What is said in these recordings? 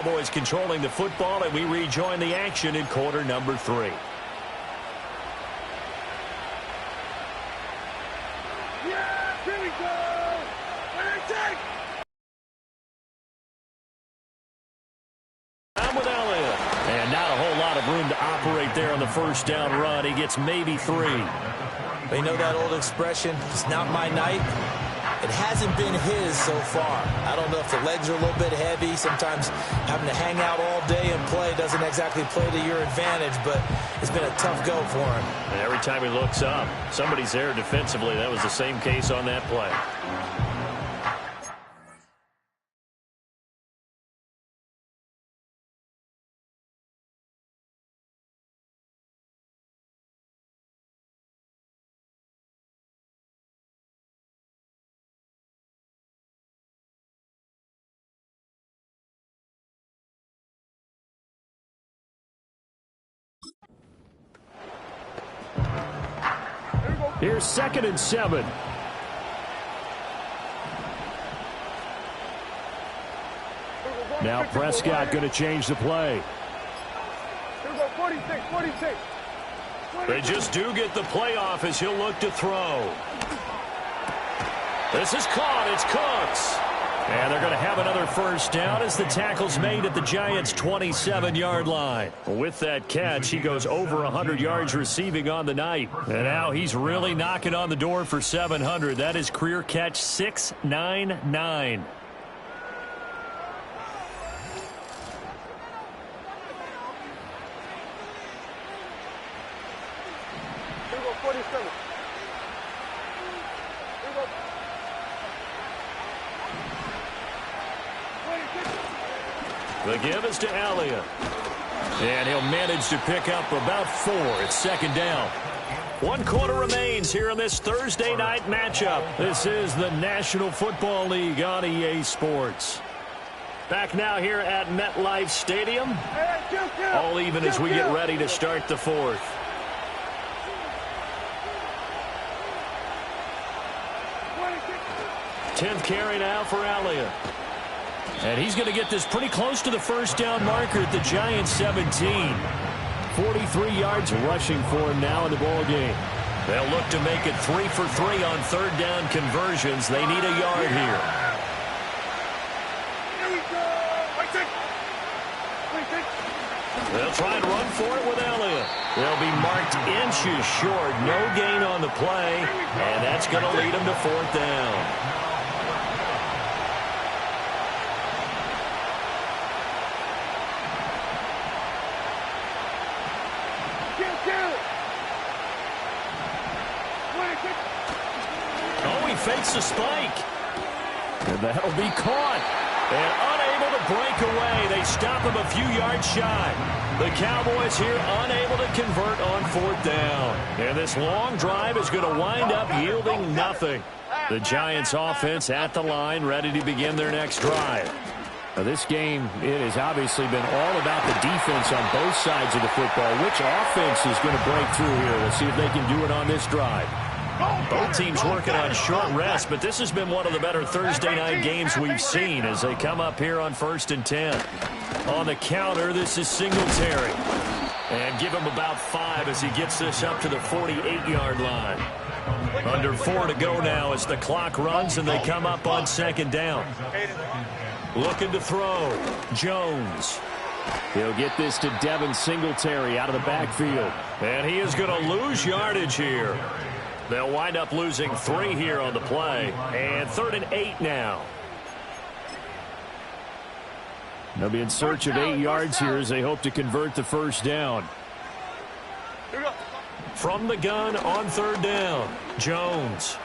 Cowboys controlling the football, and we rejoin the action in quarter number 3. Yeah, here we go! I'm with Elliott. And not a whole lot of room to operate there on the first down run. He gets maybe 3. They know that old expression, it's not my night. It hasn't been his so far. I don't know if the legs are a little bit heavy. Sometimes having to hang out all day and play doesn't exactly play to your advantage, but it's been a tough go for him. And every time he looks up, somebody's there defensively. That was the same case on that play. Here's 2nd and 7. Now Prescott going to change the play. Here we go, 46, 46. They just do get the play off as he'll look to throw. This is caught. It's Cooks. And they're going to have another first down as the tackle's made at the Giants' 27-yard line. With that catch, he goes over 100 yards receiving on the night. And now he's really knocking on the door for 700. That is career catch 699. Here we go, 47. The give is to Elliott. And he'll manage to pick up about 4. It's 2nd down. 1 quarter remains here in this Thursday night matchup. This is the National Football League on EA Sports. Back now here at MetLife Stadium. All even as we get ready to start the 4th. 10th carry now for Elliott. And he's going to get this pretty close to the first down marker at the Giants' 17. 43 yards rushing for him now in the ball game. They'll look to make it 3 for 3 on 3rd down conversions. They need a yard here. Here we go! They'll try and run for it with Elliott. They'll be marked inches short. No gain on the play. And that's going to lead them to 4th down. Fakes the spike. And that'll be caught. And unable to break away. They stop him a few yards shy. The Cowboys here unable to convert on 4th down. And this long drive is going to wind up yielding nothing. The Giants offense at the line, ready to begin their next drive. Now this game, it has obviously been all about the defense on both sides of the football. Which offense is going to break through here? Let's see if they can do it on this drive. Both teams working on short rest, but this has been one of the better Thursday night games we've seen as they come up here on 1st and 10. On the counter, this is Singletary. And give him about 5 as he gets this up to the 48-yard line. Under 4 to go now as the clock runs and they come up on 2nd down. Looking to throw. Jones. He'll get this to Devin Singletary out of the backfield. And he is going to lose yardage here. They'll wind up losing 3 here on the play. And 3rd and 8 now. They'll be in search of 8 yards here as they hope to convert the first down. From the gun on 3rd down, Jones.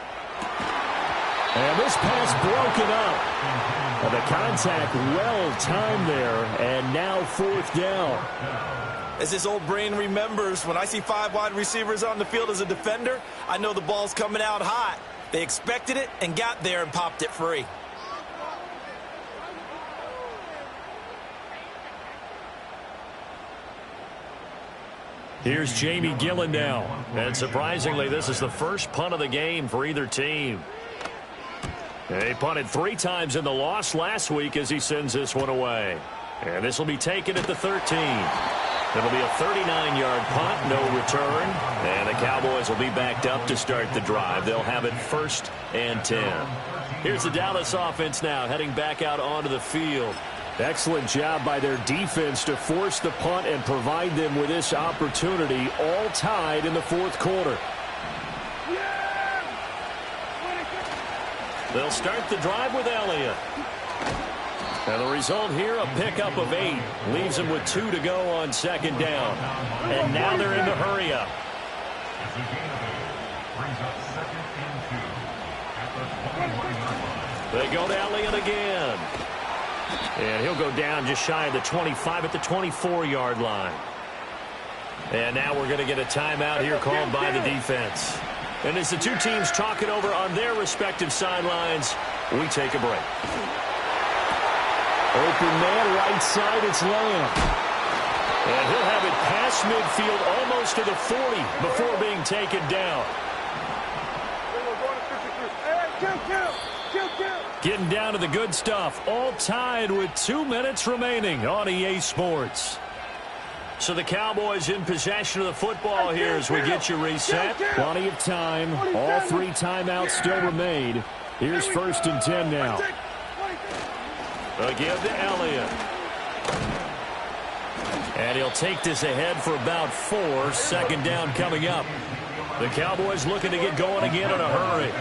And this pass broken up. The contact well timed there, and now 4th down. As this old brain remembers, when I see 5 wide receivers on the field as a defender, I know the ball's coming out hot. They expected it and got there and popped it free. Here's Jamie Gillen now. And surprisingly, this is the first punt of the game for either team. They punted 3 times in the loss last week as he sends this one away. And this will be taken at the 13. It'll be a 39-yard punt, no return. And the Cowboys will be backed up to start the drive. They'll have it 1st and 10. Here's the Dallas offense now, heading back out onto the field. Excellent job by their defense to force the punt and provide them with this opportunity, all tied in the 4th quarter. They'll start the drive with Elliott. And the result here, a pickup of 8. Leaves them with 2 to go on 2nd down. And now they're in the hurry-up. They go to Elliott again. And he'll go down just shy of the 25 at the 24-yard line. And now we're going to get a timeout here called by the defense. And as the two teams talk it over on their respective sidelines, we take a break. Open man, right side, it's Lamb. And he'll have it past midfield almost to the 40 before being taken down. Getting down to the good stuff, all tied with 2 minutes remaining on EA Sports. So the Cowboys in possession of the football here as we get you reset. Plenty of time. All 3 timeouts still remain. Here's 1st and 10 now. They'll give to Elliott. And he'll take this ahead for about 4. 2nd down coming up. The Cowboys looking to get going again in a hurry.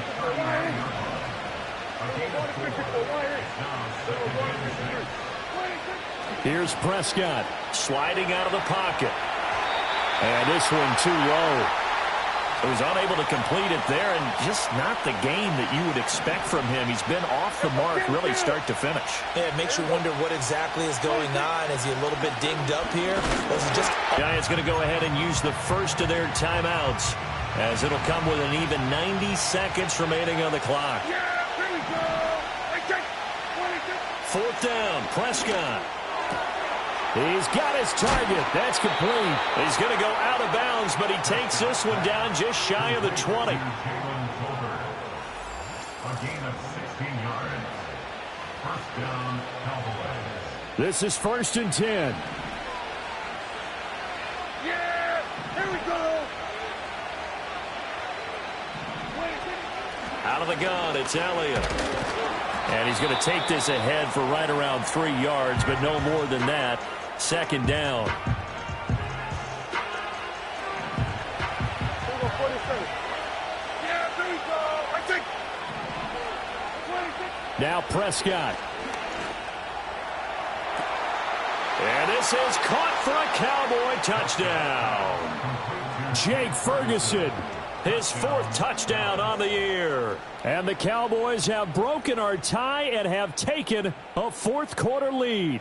Here's Prescott. Sliding out of the pocket. And this one too low. He was unable to complete it there, and just not the game that you would expect from him. He's been off the mark really start to finish. Yeah, it makes you wonder what exactly is going on. Is he a little bit dinged up here? Or is he just... Giants going to go ahead and use the first of their timeouts, as it'll come with an even 90 seconds remaining on the clock. 4th down, Prescott. He's got his target. That's complete. He's going to go out of bounds, but he takes this one down just shy of the 20. A gain of 16 yards. 1st down, Cowboys. This is 1st and 10. Yeah! Here we go! Out of the gun, it's Elliott. And he's going to take this ahead for right around 3 yards, but no more than that. 2nd down. Now Prescott. And this is caught for a Cowboy touchdown. Jake Ferguson. His 4th touchdown on the year. And the Cowboys have broken our tie and have taken a 4th quarter lead.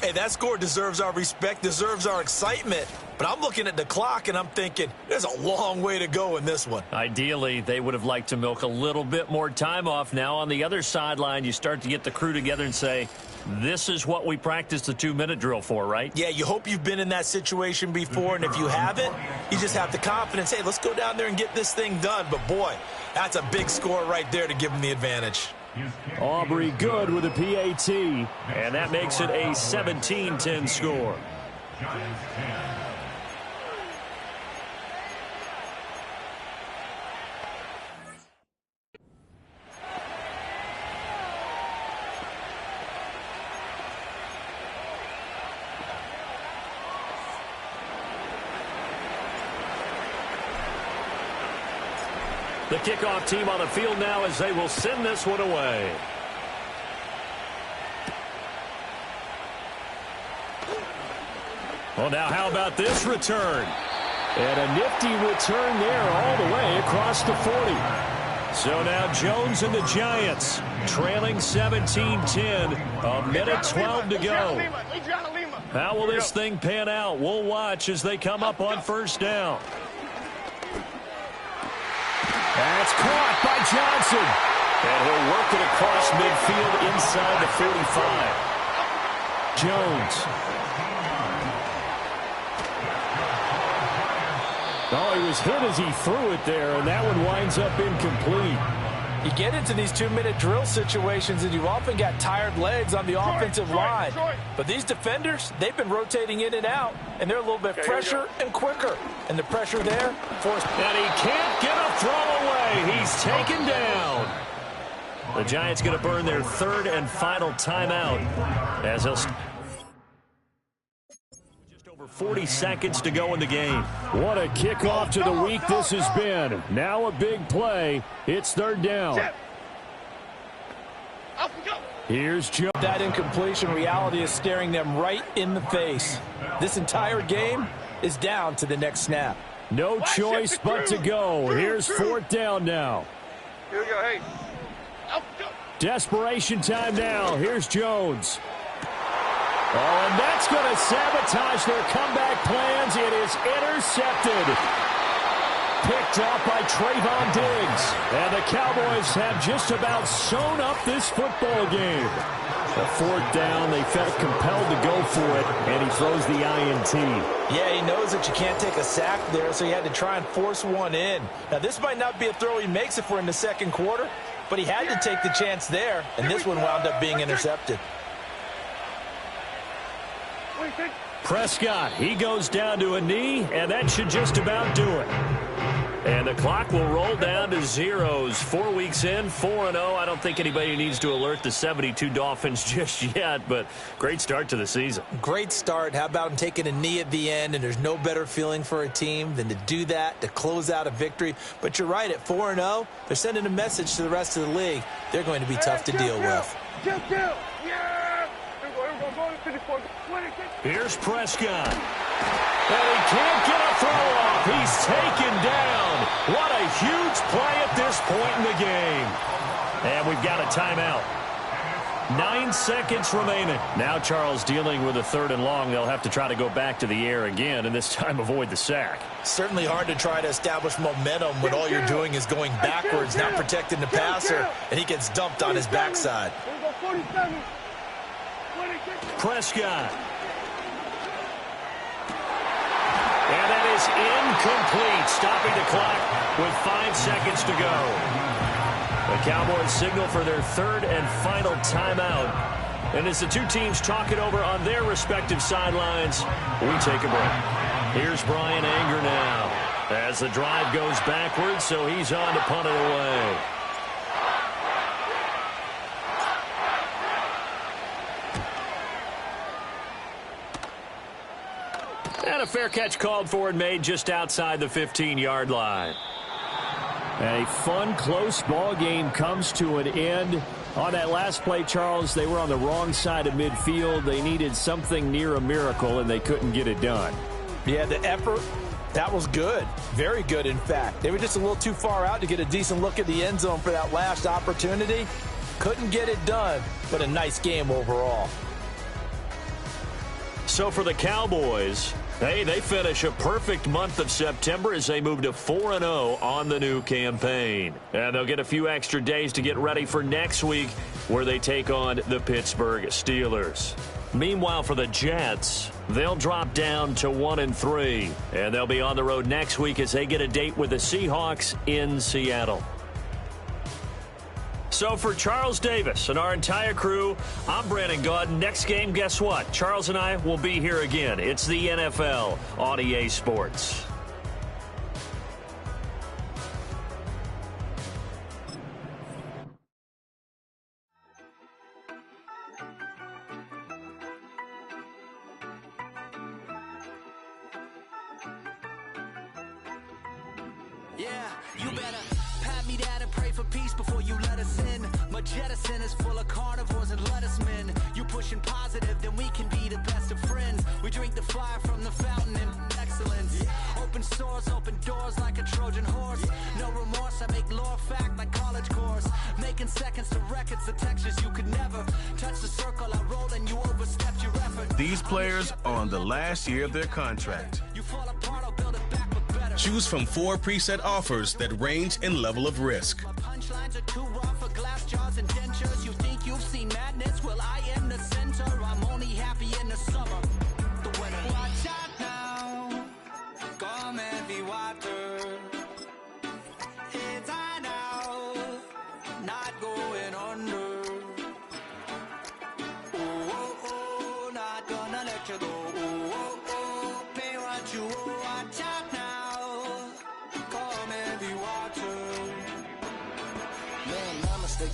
Hey, that score deserves our respect, deserves our excitement. But I'm looking at the clock and I'm thinking there's a long way to go in this one. Ideally, they would have liked to milk a little bit more time off. Now on the other sideline, you start to get the crew together and say, this is what we practiced the 2-minute drill for, right? Yeah, you hope you've been in that situation before, and if you haven't, you just have the confidence, hey, let's go down there and get this thing done. But, boy, that's a big score right there to give them the advantage. Aubrey good with a PAT. And that makes it a 17-10 score. Giants 10. The kickoff team on the field now as they will send this one away. Well, now how about this return? And a nifty return there all the way across the 40. So now Jones and the Giants trailing 17-10. A minute 12 to go. How will this thing pan out? We'll watch as they come up on 1st down. That's caught by Johnson. And he'll work it across midfield inside the 45. Jones. Oh, he was hit as he threw it there, and that one winds up incomplete. You get into these 2-minute drill situations, and you've often got tired legs on the offensive line. But these defenders, they've been rotating in and out, and they're a little bit fresher and quicker. And the pressure there forced. And he can't get a throw away. He's taken down. The Giants going to burn their third and final timeout as they'll. Just over 40 seconds to go in the game. What a kickoff to the week this has been. Now a big play. It's third down. Here's Joe. That incompletion reality is staring them right in the face. This entire game is down to the next snap. No choice but to go. Here's fourth down now. Here we go, hey. Desperation time now. Here's Jones. Oh, and that's going to sabotage their comeback plans. It is intercepted. Picked off by Trayvon Diggs. And the Cowboys have just about sewn up this football game. A fourth down, they felt compelled to go for it, and he throws the INT. Yeah, he knows that you can't take a sack there, so he had to try and force one in. Now, this might not be a throw he makes if we're in the second quarter, but he had to take the chance there, and this one wound up being intercepted. Prescott, he goes down to a knee, and that should just about do it. And the clock will roll down to zeros. 4 weeks in, 4-0. I don't think anybody needs to alert the 72 Dolphins just yet, but great start to the season. Great start. How about him taking a knee at the end? And there's no better feeling for a team than to do that, to close out a victory. But you're right, at 4-0, they're sending a message to the rest of the league. They're going to be tough to deal with. Here's Prescott. And he can't get a throw off. He's taken down. What a huge play at this point in the game. And we've got a timeout. 9 seconds remaining. Now Charles dealing with a third and long. They'll have to try to go back to the air again, and this time avoid the sack. Certainly hard to try to establish momentum when all you're doing is going backwards, not protecting the passer, and he gets dumped on his backside. Prescott. And that is incomplete, stopping the clock with 5 seconds to go. The Cowboys signal for their third and final timeout. And as the two teams talk it over on their respective sidelines, we take a break. Here's Brian Anger now as the drive goes backwards, so he's on to punt it away. And a fair catch called for and made just outside the 15-yard line. A fun, close ball game comes to an end. On that last play, Charles, they were on the wrong side of midfield. They needed something near a miracle, and they couldn't get it done. Yeah, the effort, that was good. Very good, in fact. They were just a little too far out to get a decent look at the end zone for that last opportunity. Couldn't get it done, but a nice game overall. So for the Cowboys, hey, they finish a perfect month of September as they move to 4-0 on the new campaign. And they'll get a few extra days to get ready for next week where they take on the Pittsburgh Steelers. Meanwhile, for the Jets, they'll drop down to 1-3. And they'll be on the road next week as they get a date with the Seahawks in Seattle. So for Charles Davis and our entire crew, I'm Brandon Gaudin. Next game, guess what? Charles and I will be here again. It's the NFL on EA Sports. Yeah, you better pat me down and pray for peace before you let us in. My jettison is full of carnivores and lettucemen. You pushing positive, then we can be the best of friends. We drink the fire from the fountain in excellence. Open sores, open doors like a Trojan horse. No remorse, I make lore fact like college course. Making seconds to records, the textures you could never touch the circle I rolled and you overstepped your effort. These players are on the last year of their contract. You fall apart, I'll build it back with better. Choose from 4 preset offers that range in level of risk. My punchlines are too raw for glass jars and dentures. You think you've seen madness? Well, I am the center. I'm only happy in the summer. The weather. Watch out now. Come and be water. It's I now.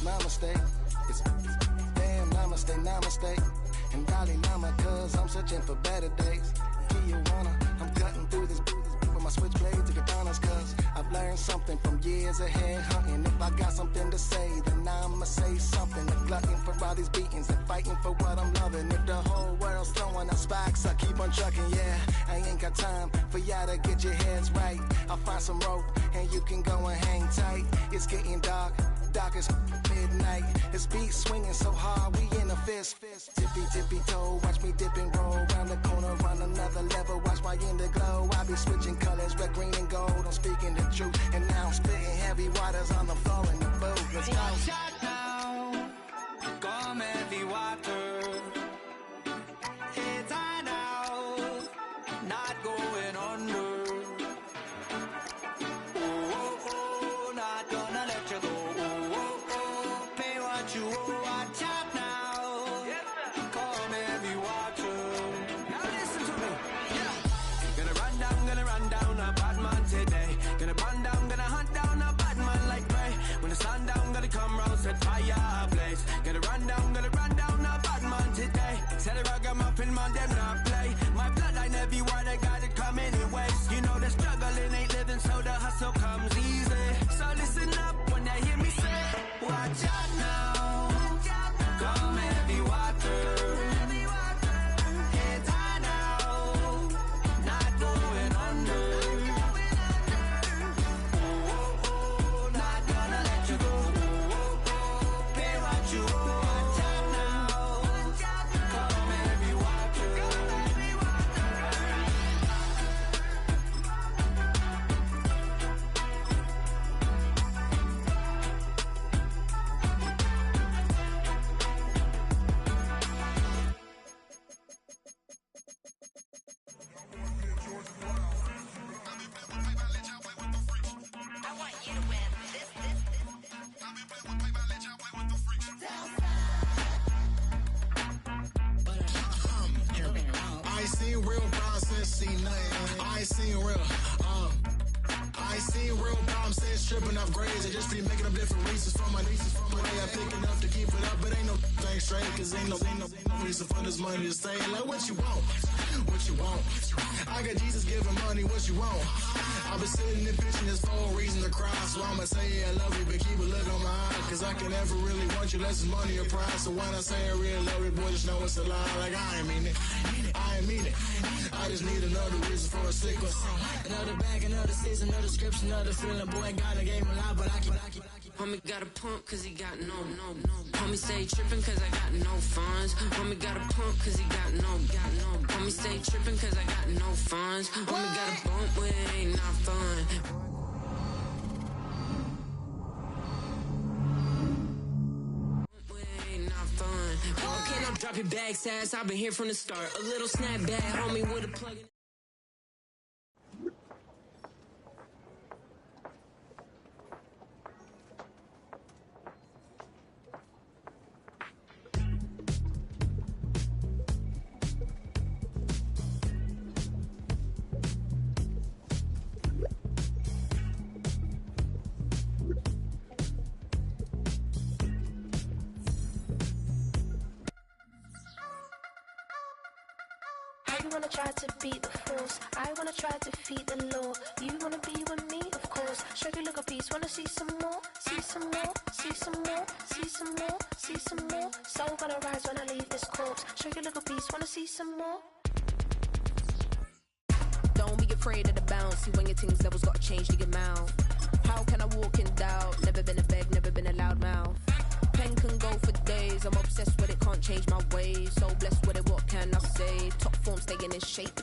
my mistake. It's damn namaste, namaste. And Dalai Lama, cause I'm searching for better days. Tijuana, I'm cutting through this with my switchblades to katanas, cause I've learned something from years of head hunting. If I got something to say, then I'ma say something. A glutton for all these beatings and fighting for what I'm loving. If the whole world's throwing out sparks, I keep on trucking, yeah. I ain't got time for y'all to get your heads right. I'll find some rope and you can go and hang tight. It's getting dark, dark as midnight. This beat swinging so hard, we in a fist. Tippy, tippy toe, watch me dip and roll. Round the corner, round another level, watch my inner glow. I be switching colors, red, green, and gold. I'm speaking the truth, and now I'm spitting heavy waters on the floor in the booth. Let's go. Watch out now, come heavy water. Heads high now, not going under. Oh, oh, oh, not gonna let you go. Oh, oh, oh, pay what you owe. Watch out now, come heavy water. Now listen to me, yeah. Gonna run down a bad man today. Gonna run down, gonna hunt down a bad man like prey. When the sun down, gonna come round, set fire ablaze. Gonna run down a bad man today. Said the ragamuffin man, them not play. My bloodline everywhere, they got it coming in waves. You know the struggling ain't living, so the hustle comes easy. So listen up when they hear me say, watch out now, come heavy water. Heads high now, not going under. Oh, oh, oh, not gonna let you go. Oh, oh, oh, pay what you owe. Watch out now, come heavy water. I ain't seen real problems since see nothing. I ain't seen real, I ain't seen real problems since tripping off grades. I just be making up different reasons for my nieces. But I got picking up to keep it up, but ain't no thing straight. Cause ain't no reason for this money to stay. Like what you want, what you want. I got Jesus giving money, what you want. I've been sitting and pitching this for a reason to cry. So I'ma say I love you, but keep a look on my eye. Cause I can never really want you less than money or pride. So when I say I really love you, boy, just know it's a lie. Like I ain't mean it, I ain't mean it. I just need another reason for a sickle. Another bag, another season, another description, another feeling. Boy, God, I gave him a lot, but I keep. Homie got a pump cause he got no. Homie stay tripping cause I got no funds. Homie got a pump cause he got no. Homie stay tripping cause I got no funds. Homie got a bump but it ain't not fun. Okay, now drop your bag, sass. I've been here from the start. A little snapback, homie, with a plug in. You wanna try to beat the force, I wanna try to defeat the law. You wanna be with me, of course. Show you look a piece, wanna see some more, see some more, see some more, see some more, see some more. Soul gonna rise when I leave this corpse. Show you look a piece, wanna see some more. Don't be afraid of the bounce. See when your things levels gotta change to your mouth. How can I walk in doubt? Never been a beg, never been a loud mouth. Pen can go for days. I'm obsessed with it, can't change my ways. So blessed with it, what can I say? Top form staying in shape.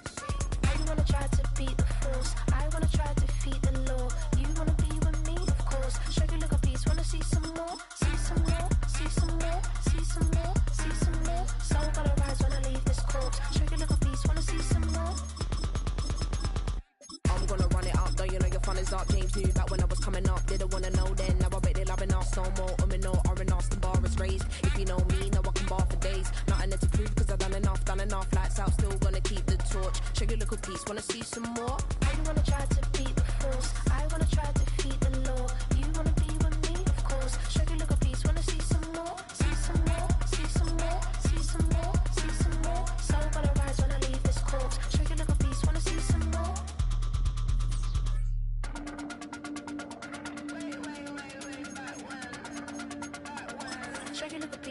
You wanna try to beat the force, I wanna try to defeat the law. You wanna be with me, of course. Show you look a piece, wanna see some more, see some more, see some more, see some more, see some more. Soul gonna rise when I leave this corpse. Show you look a piece, wanna see some more. I'm gonna run it up, though you know your fun is up. James knew back when I was coming up, didn't wanna know then. Now I bet they're loving us no more. No R&R, the bar is raised. If you know me, now I can bar for days. Nothing to prove cause I've done enough. Lights out, still gonna keep the torch. Show you a little piece, wanna see some more? You wanna try to beat the force, I wanna try to defeat the law. You wanna be with me, of course. Show you a little piece, wanna see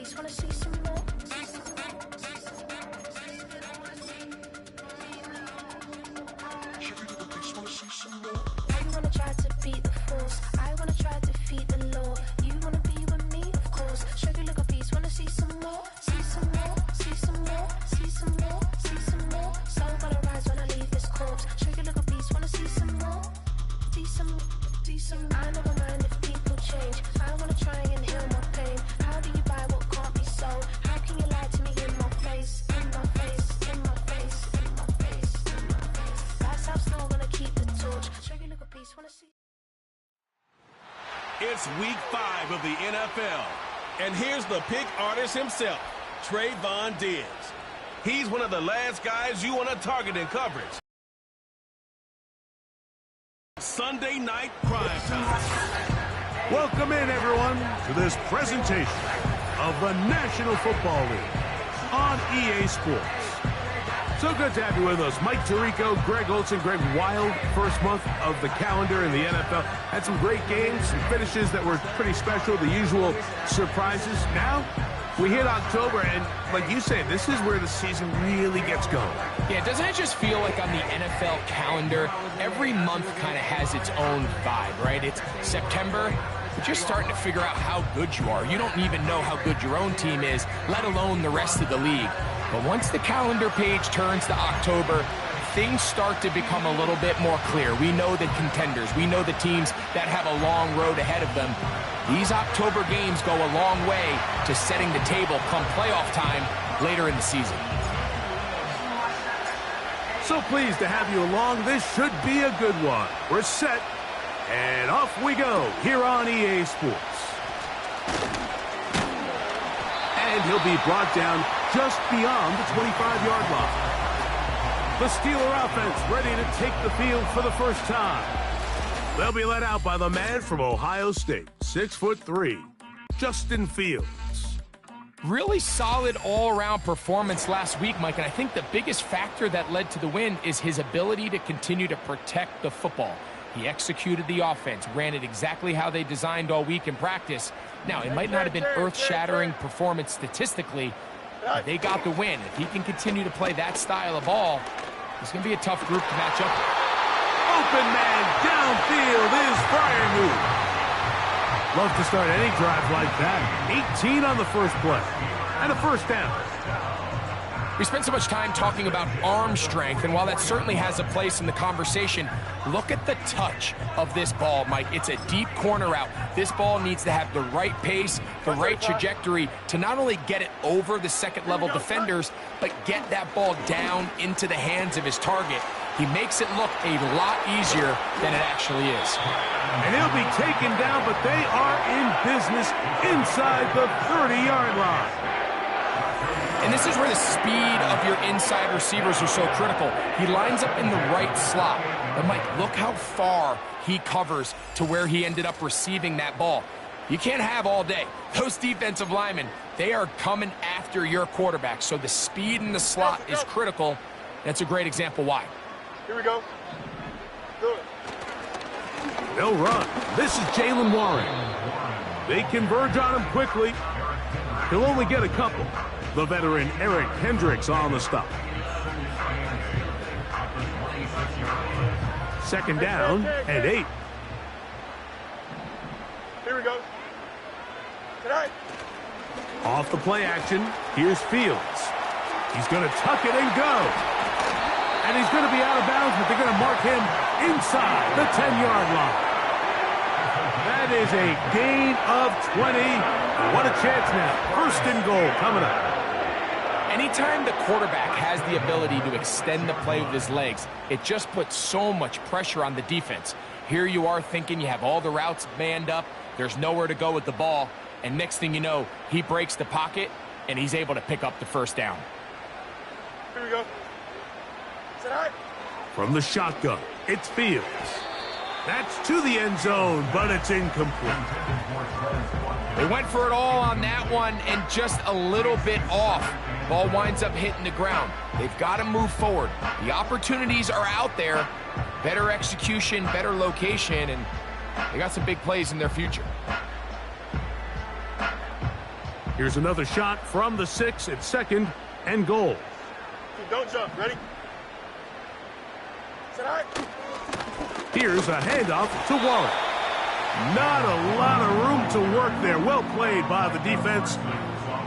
piece, wanna see some more? You wanna try to beat the force, I wanna try to defeat the law. You wanna be with me, of course. Sugar little piece, wanna see some more? See some more, see some more, see some more, see some more. So gonna rise when I leave this corpse. Sugar little piece, wanna see some more? See some, see some. I never mind if people change. I wanna try and heal my pain. How do you buy what can't be sold? How can you lie to me in my face, in my face, in my face, in my face, in my face? That's how still gonna keep the torch. Sugar little piece, wanna see. It's week 5 of the NFL. And here's the pick artist himself, Trayvon Diggs. He's one of the last guys you want to target in coverage. Sunday night prime time. Welcome in, everyone, to this presentation of the National Football League on EA Sports. So good to have you with us. Mike Tirico, Greg Olson. Greg, wild first month of the calendar in the NFL. Had some great games, some finishes that were pretty special, the usual surprises. Now, we hit October, and like you say, this is where the season really gets going. Yeah, doesn't it just feel like on the NFL calendar, every month kind of has its own vibe, right? It's September. You're just starting to figure out how good you are. You don't even know how good your own team is, let alone the rest of the league. But once the calendar page turns to October, things start to become a little bit more clear. We know the contenders. We know the teams that have a long road ahead of them. These October games go a long way to setting the table come playoff time later in the season. So pleased to have you along. This should be a good one. We're set, and off we go here on EA Sports. And he'll be brought down just beyond the 25-yard line. The Steeler offense ready to take the field for the first time. They'll be led out by the man from Ohio State, 6'3", Justin Fields. Really solid all-around performance last week, Mike, and I think the biggest factor that led to the win is his ability to continue to protect the football. He executed the offense, ran it exactly how they designed all week in practice. Now, it might not have been earth-shattering performance statistically, but they got the win. If he can continue to play that style of ball, it's going to be a tough group to match up with. Open man downfield is Freiermuth. Love to start any drive like that. 18 on the first play. And a first down. We spent so much time talking about arm strength, and while that certainly has a place in the conversation, look at the touch of this ball, Mike. It's a deep corner route. This ball needs to have the right pace, the right trajectory to not only get it over the second-level defenders, but get that ball down into the hands of his target. He makes it look a lot easier than it actually is. And he'll be taken down, but they are in business inside the 30-yard line. And this is where the speed of your inside receivers are so critical. He lines up in the right slot. But, Mike, look how far he covers to where he ended up receiving that ball. You can't have all day. Those defensive linemen, they are coming after your quarterback. So the speed in the slot is critical. That's a great example why. Here we go. Do it. They'll run. This is Jalen Warren. They converge on him quickly. He'll only get a couple. The veteran Eric Hendricks on the stop. Second down and 8. Here we go. Tonight. Off the play action, here's Fields. He's going to tuck it and go. And he's going to be out of bounds, but they're going to mark him inside the 10-yard line. That is a gain of 20. What a chance now. First and goal coming up. Anytime the quarterback has the ability to extend the play with his legs, it just puts so much pressure on the defense. Here you are thinking you have all the routes manned up, there's nowhere to go with the ball, and next thing you know, he breaks the pocket, and he's able to pick up the first down. Here we go. Tonight. From the shotgun, it's Fields. That's to the end zone, but it's incomplete. They went for it all on that one and just a little bit off. Ball winds up hitting the ground. They've got to move forward. The opportunities are out there. Better execution, better location, and they got some big plays in their future. Here's another shot from the 6 at 2nd and goal. Don't jump. Ready? Set high. Here's a handoff to Waller. Not a lot of room to work there. Well played by the defense.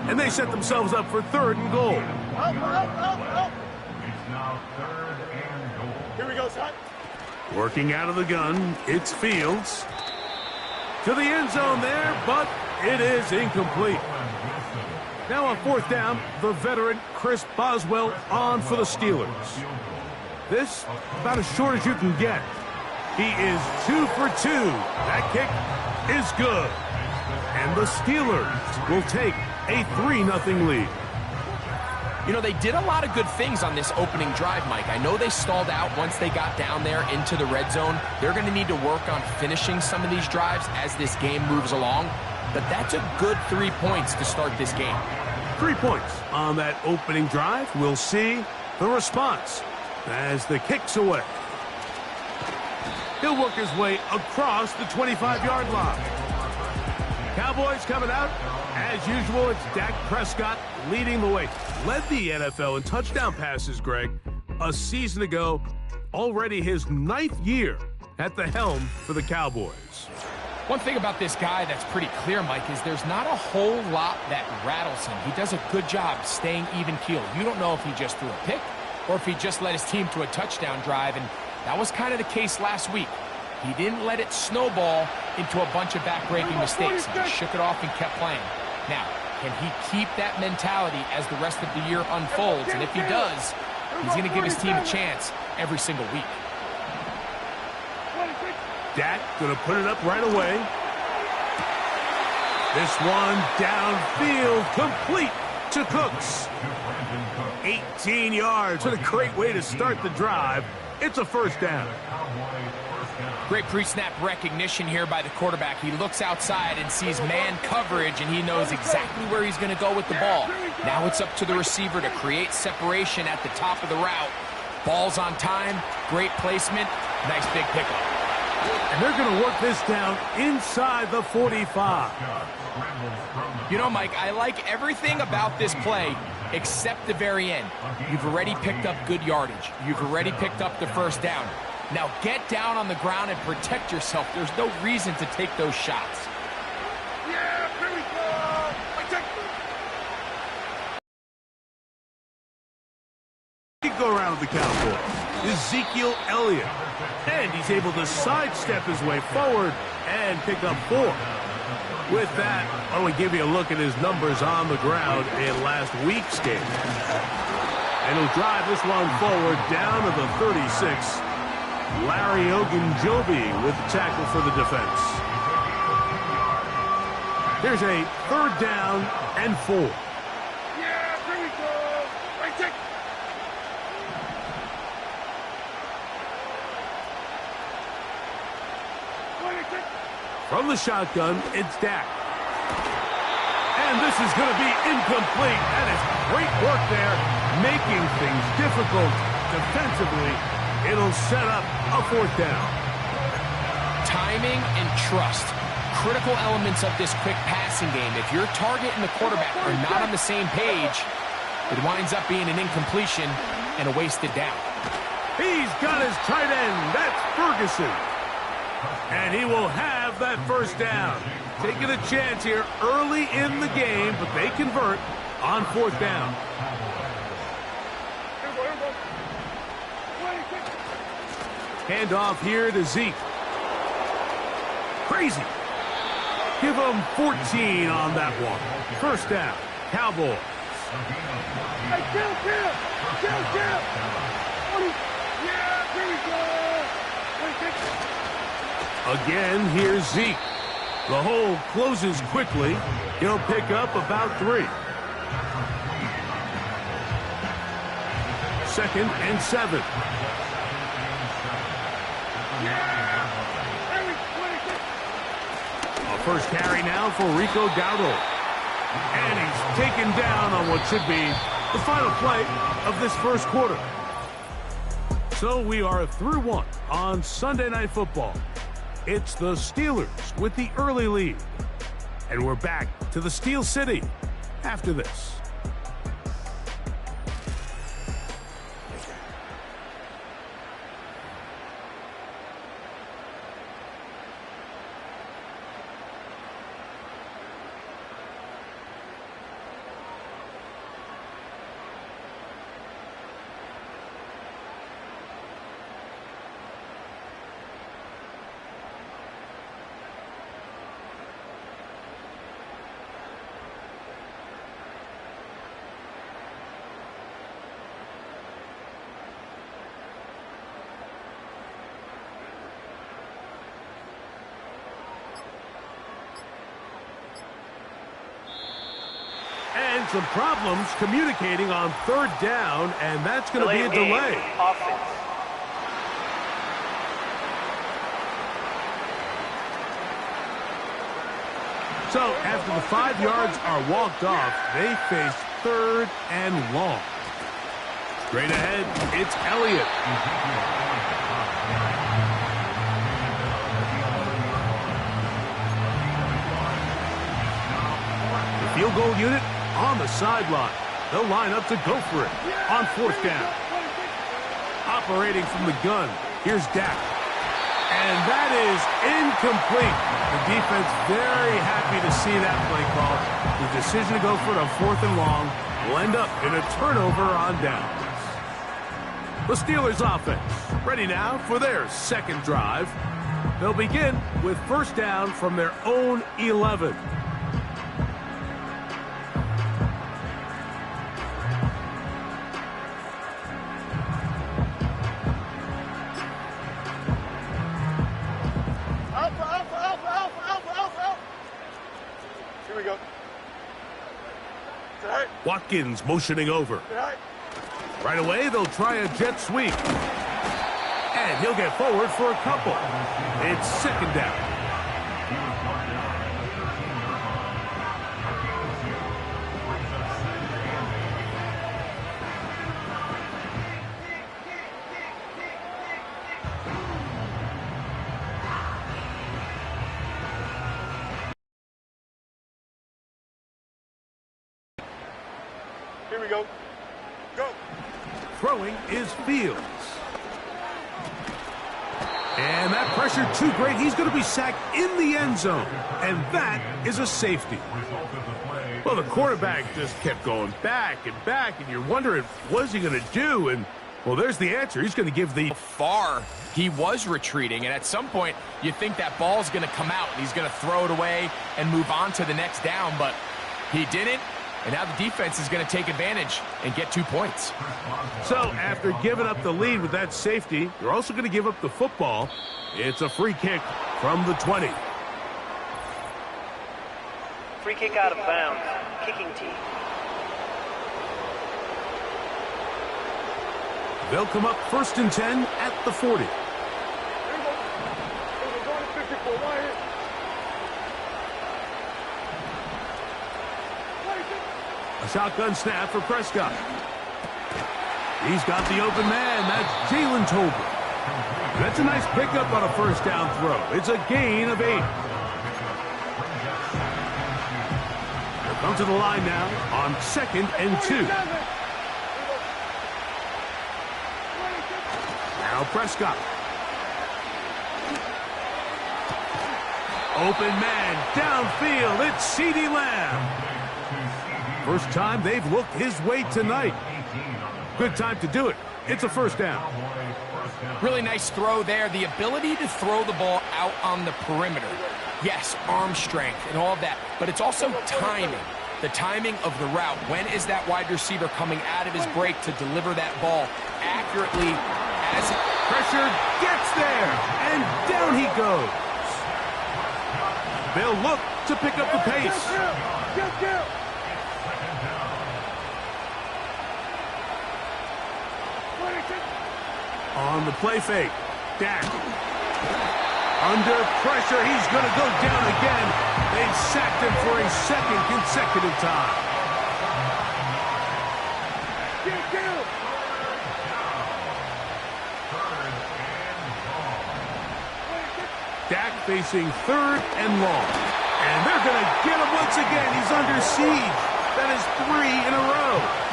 And they set themselves up for 3rd and goal. Up. It's now 3rd and goal. Here we go, son. Working out of the gun, it's Fields. To the end zone there, but it is incomplete. Now on 4th down, the veteran Chris Boswell on for the Steelers. This, about as short as you can get. He is 2 for 2. That kick is good. And the Steelers will take a 3-0 lead. You know, they did a lot of good things on this opening drive, Mike. I know they stalled out once they got down there into the red zone. They're going to need to work on finishing some of these drives as this game moves along. But that's a good 3 points to start this game. 3 points on that opening drive. We'll see the response as the kick's away. He'll work his way across the 25-yard line. Cowboys coming out. As usual, it's Dak Prescott leading the way. Led the NFL in touchdown passes, Greg, a season ago. Already his 9th year at the helm for the Cowboys. One thing about this guy that's pretty clear, Mike, is there's not a whole lot that rattles him. He does a good job staying even-keeled. You don't know if he just threw a pick or if he just led his team to a touchdown drive, and that was kind of the case last week. He didn't let it snowball into a bunch of back-breaking mistakes. He just shook it off and kept playing. Now, can he keep that mentality as the rest of the year unfolds? And if he does, he's going to give his team a chance every single week. Dak going to put it up right away. This one downfield, complete to Cooks. 18 yards. What a great way to start the drive. It's a 1st down. Great pre-snap recognition here by the quarterback. He looks outside and sees man coverage, and he knows exactly where he's going to go with the ball. Now it's up to the receiver to create separation at the top of the route. Ball's on time, great placement, nice big pickup. And they're going to work this down inside the 45. You know, Mike, I like everything about this play except the very end. You've already picked up good yardage. You've already picked up the 1st down. Now get down on the ground and protect yourself. There's no reason to take those shots. Yeah, here we go. He go around with the Cowboys. Ezekiel Elliott. And he's able to sidestep his way forward and pick up 4. With that, I want to give you a look at his numbers on the ground in last week's game. And he'll drive this one forward down to the 36. Larry Ogunjobi with the tackle for the defense. Here's a 3rd down and 4. Yeah, here we go. Right check. From the shotgun, it's Dak. And this is going to be incomplete. That is great work there, making things difficult defensively. It'll set up a 4th down. Timing and trust. Critical elements of this quick passing game. If your target and the quarterback are not on the same page, it winds up being an incompletion and a wasted down. He's got his tight end. That's Ferguson. And he will have that 1st down. Taking a chance here early in the game, but they convert on 4th down. Handoff here to Zeke. Crazy. Give him 14 on that one. 1st down. Cowboys. Hey, kill. Yeah, here we go. Again, here's Zeke. The hole closes quickly. He'll pick up about 3. 2nd and 7. A 1st carry now for Rico Dowdle. And he's taken down on what should be the final play of this 1st quarter. So we are through 1 on Sunday Night Football. It's the Steelers with the early lead. And we're back to the Steel City after this. And some problems communicating on third down, and that's going to be a delay. So after the 5 yards are walked off, they face third and long. Straight ahead, it's Elliott. The field goal unit on the sideline. They'll line up to go for it on fourth down. Operating from the gun, here's Dak. And that is incomplete. The defense very happy to see that play call. The decision to go for it on fourth and long will end up in a turnover on downs. The Steelers offense ready now for their second drive. They'll begin with first down from their own 11. Watkins motioning over. Right away, they'll try a jet sweep. And he'll get forward for a couple. It's second down. Here we go. Go. Throwing is Fields. And that pressure too great. He's going to be sacked in the end zone. And that is a safety. Well, the quarterback just kept going back, and you're wondering, what's he going to do? And, well, there's the answer. He's going to give the... Far he was retreating, and at some point you think that ball's going to come out, and he's going to throw it away and move on to the next down, but he didn't. And now the defense is going to take advantage and get 2 points. So after giving up the lead with that safety, you're also going to give up the football. It's a free kick from the 20. Free kick out of bounds. Kicking team. They'll come up first and 10 at the 40. A shotgun snap for Prescott. He's got the open man. That's Jalen Tolbert. That's a nice pickup on a first down throw. It's a gain of 8. They'll come to the line now on second and 2. Now Prescott. Open man downfield. It's CeeDee Lamb. First time they've looked his way tonight. Good time to do it. It's a first down. Really nice throw there. The ability to throw the ball out on the perimeter. Yes, arm strength and all of that, but it's also timing. The timing of the route. When is that wide receiver coming out of his break to deliver that ball accurately as pressure gets there, and down he goes. They'll look to pick up the pace. On the play fake, Dak. Under pressure, he's going to go down again. They've sacked him for a second consecutive time. Dak facing third and long. And they're going to get him once again. He's under siege. That is 3 in a row.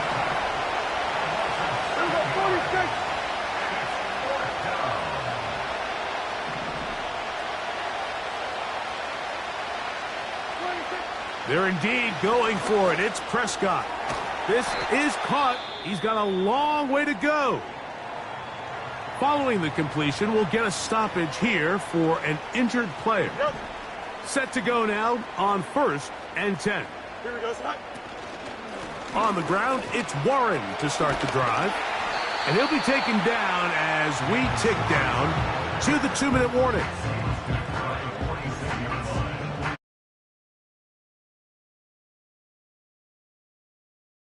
They're indeed going for it. It's Prescott. This is caught. He's got a long way to go. Following the completion, we'll get a stoppage here for an injured player. Set to go now on 1st and 10. Here we go, Scott. On the ground, it's Warren to start the drive. And he'll be taken down as we tick down to the 2-minute warning.